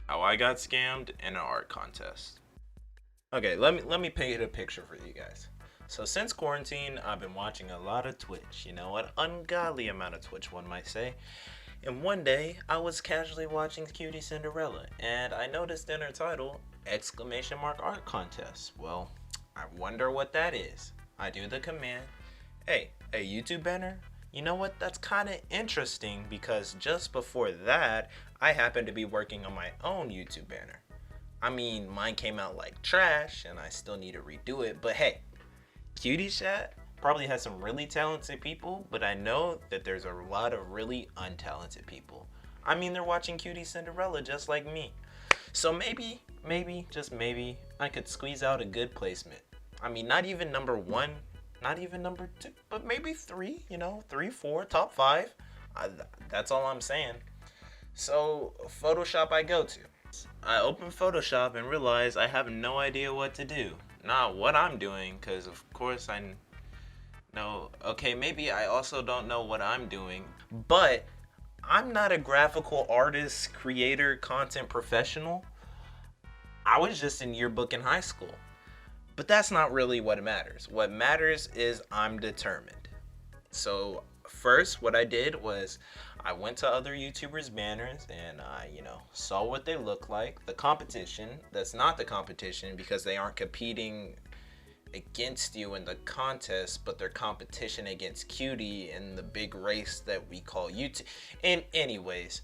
How I got scammed in an art contest. Okay, let me paint a picture for you guys. So since quarantine, I've been watching a lot of Twitch. An ungodly amount of Twitch, one might say. And one day, I was casually watching QTCinderella, and I noticed in her title, exclamation mark art contest. Well, I wonder what that is. I do the command, hey, a YouTube banner? You know what? That's kind of interesting because just before that, I happened to be working on my own YouTube banner. I mean, mine came out like trash and I still need to redo it, but hey, Cutie Chat probably has some really talented people, but I know that there's a lot of really untalented people. I mean, they're watching QTCinderella just like me. So maybe, just maybe, I could squeeze out a good placement. I mean, not even number one, not even number two, but maybe three, 3, 4, top five. That's all I'm saying. So, Photoshop I go to. I open Photoshop and realize I have no idea what to do. Not what I'm doing, because of course I know. Okay, maybe I also don't know what I'm doing, but I'm not a graphical artist, creator, content professional. I was just in yearbook in high school. But that's not really what matters. What matters is I'm determined. So first, what I did was I went to other YouTubers' banners and I, saw what they look like. The competition, that's not the competition because they aren't competing against you in the contest, but their competition against Cutie in the big race that we call YouTube. And anyways,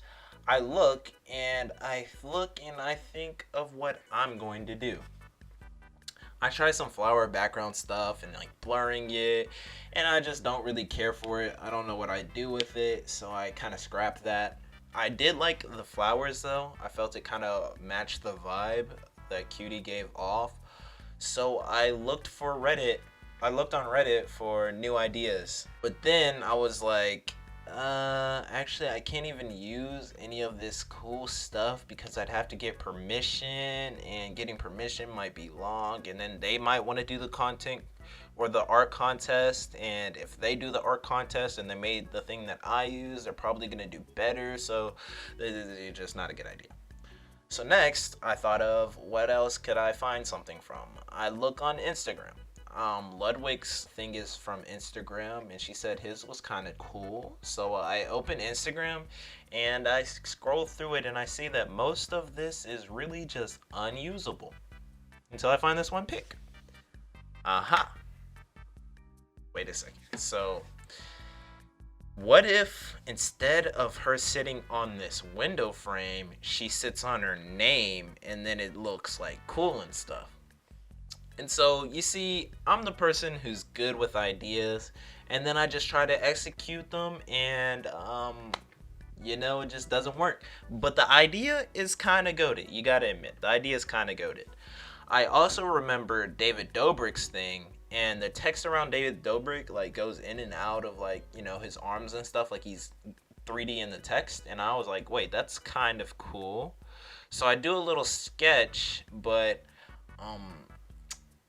I look and I think of what I'm going to do. I try some flower background stuff and like blurring it, and I just don't really care for it. I don't know what I do with it, so I kind of scrapped that. I did like the flowers though. I felt it kind of matched the vibe that Cutie gave off. So I looked for Reddit. I looked on Reddit for new ideas. But then I was like, actually I can't even use any of this cool stuff because I'd have to get permission, and getting permission might be long, and then they might want to do the content or the art contest, and if they do the art contest and they made the thing that I use, they're probably gonna do better, so it's just not a good idea. So next, I thought of what else could I find something from. I look on Instagram. Ludwig's thing is from Instagram, and she said his was kind of cool. So I open Instagram, and I scroll through it, and I see that most of this is really just unusable until I find this one pic. Aha. Wait a second. So what if instead of her sitting on this window frame, she sits on her name and then it looks like cool and stuff? And so, you see, I'm the person who's good with ideas, and then I just try to execute them, and, it just doesn't work. But the idea is kind of goated, you gotta admit. The idea is kind of goated. I also remember David Dobrik's thing, and the text around David Dobrik, like, goes in and out of, like, his arms and stuff, like he's 3D in the text, and I was like, wait, that's kind of cool. So I do a little sketch, but,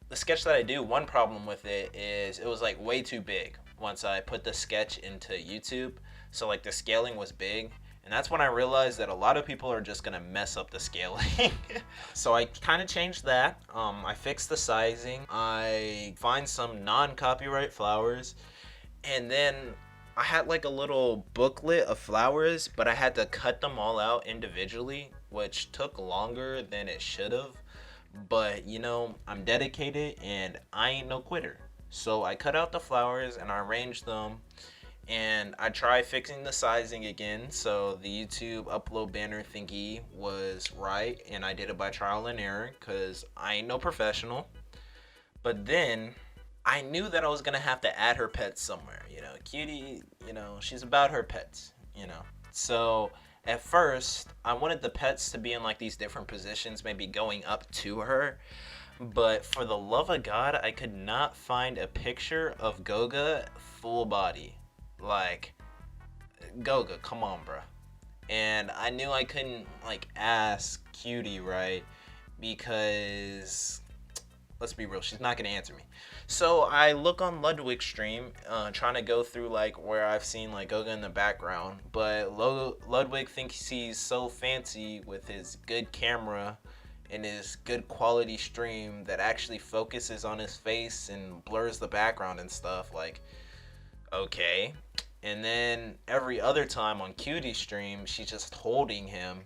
the sketch that I do, one problem with it is it was like way too big once I put the sketch into YouTube. So like the scaling was big, and that's when I realized that a lot of people are just gonna mess up the scaling. So I kind of changed that. I fixed the sizing. I find some non-copyright flowers, and then I had like a little booklet of flowers, but I had to cut them all out individually, which took longer than it should have. But I'm dedicated and I ain't no quitter. So I cut out the flowers and I arranged them, and I tried fixing the sizing again so the YouTube upload banner thingy was right, and I did it by trial and error because I ain't no professional. But then I knew that I was gonna have to add her pets somewhere. Cutie, she's about her pets. So at first, I wanted the pets to be in like these different positions, maybe going up to her. But for the love of God, I could not find a picture of Goga full body. Like, Goga, come on, bro. And I knew I couldn't like ask Cutie, right? Because Let's be real. She's not gonna answer me. So I look on Ludwig's stream, trying to go through like where I've seen like Goga in the background, but Ludwig thinks he's so fancy with his good camera and his good quality stream that actually focuses on his face and blurs the background and stuff. Like, okay. And then every other time on QT's stream, she's just holding him.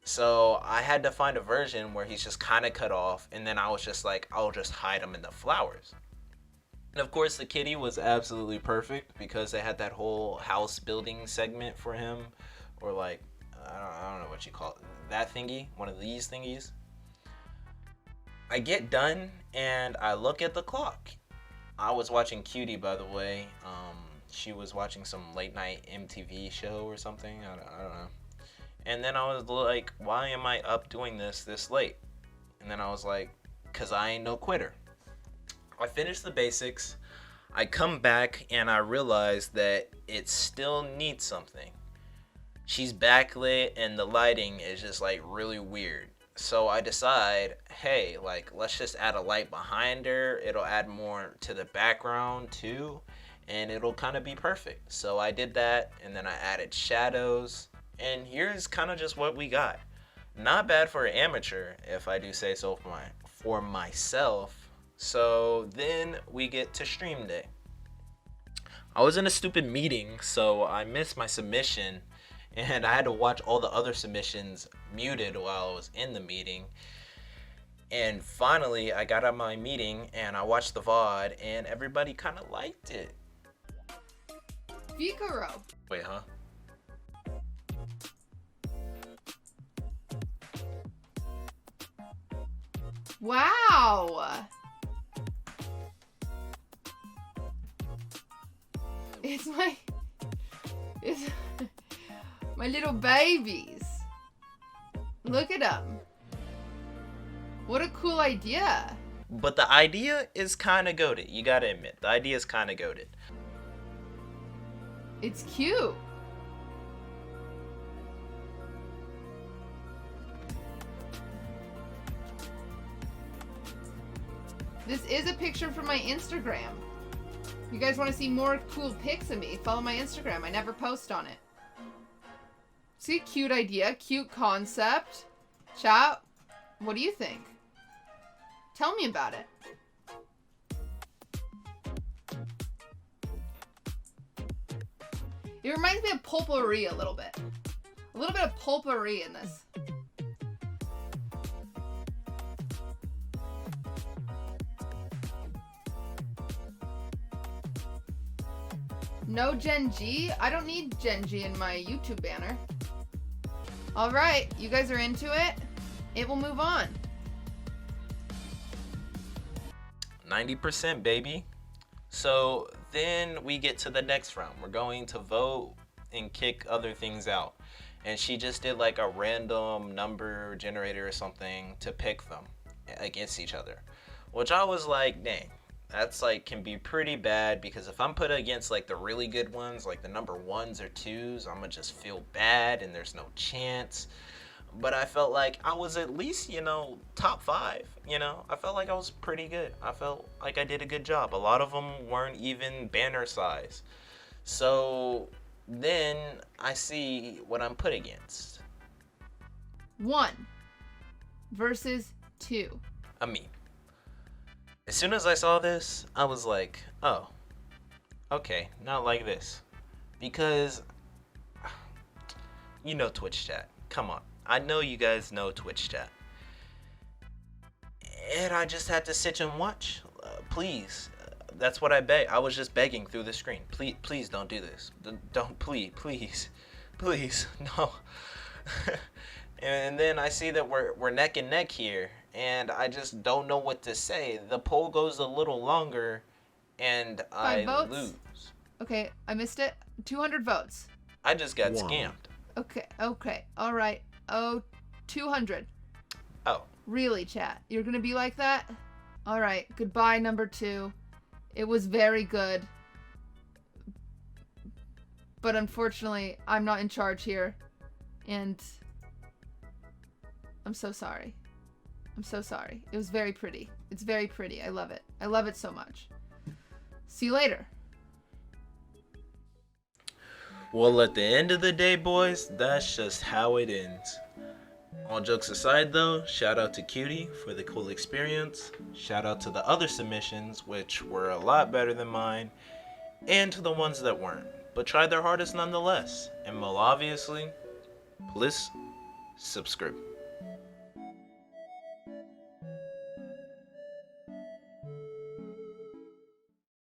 So I had to find a version where he's just kind of cut off, and then I was just like, I'll just hide him in the flowers. And of course, the kitty was absolutely perfect because they had that whole house building segment for him, or like, I don't know what you call it, that thingy, one of these thingies. I get done and I look at the clock. I was watching Cutie, by the way. She was watching some late night MTV show or something. I don't know. And then I was like, why am I up doing this late? And then I was like, cause I ain't no quitter. I finished the basics. I come back and I realize that it still needs something. She's backlit and the lighting is just like really weird. So I decide, hey, like, let's just add a light behind her. It'll add more to the background too, and it'll kind of be perfect. So I did that, and then I added shadows, and here's kind of just what we got. Not bad for an amateur, if I do say so for myself. So then we get to stream day. I was in a stupid meeting, so I missed my submission, and I had to watch all the other submissions muted while I was in the meeting. And finally, I got out of my meeting and I watched the VOD, and everybody kind of liked it. Vroko. Wait, huh? Wow. It's my little babies. Look at them. What a cool idea. But the idea is kind of goated. You gotta admit, the idea is kind of goated. It's cute. This is a picture from my Instagram. You guys want to see more cool pics of me? Follow my Instagram. I never post on it. See, cute idea, cute concept. Chat, what do you think? Tell me about it. It reminds me of potpourri a little bit. A little bit of potpourri in this. No Gen G? I don't need Gen G in my YouTube banner. Alright, you guys are into it? It will move on. 90%, baby. So then we get to the next round. We're going to vote and kick other things out. And she just did like a random number generator or something to pick them against each other. Which I was like, dang. That's like can be pretty bad, because if I'm put against like the really good ones, like the number 1s or 2s, I'm gonna just feel bad and there's no chance. But I felt like I was at least, top 5, I felt like I was pretty good. I felt like I did a good job. A lot of them weren't even banner size. So then I see what I'm put against. 1 versus 2. A meme. As soon as I saw this, I was like, oh, okay, not like this. Because, Twitch chat. Come on. I know you guys know Twitch chat. And I just had to sit and watch. Please. That's what I beg. I was just begging through the screen. Please don't do this. Don't, please, no. And then I see that we're neck and neck here, and I just don't know what to say. The poll goes a little longer, and 5 I votes? lose. Okay, I missed it. 200 votes. I just got scammed. Okay, all right. Oh, 200. Oh. Really, chat? You're gonna be like that? All right, goodbye, number 2. It was very good. But unfortunately, I'm not in charge here. And I'm so sorry. I'm so sorry. It was very pretty. It's very pretty. I love it. I love it so much. See you later. Well, at the end of the day, boys, that's just how it ends. All jokes aside, though, shout out to Cutie for the cool experience. Shout out to the other submissions, which were a lot better than mine, and to the ones that weren't, but tried their hardest nonetheless. And more obviously, please subscribe.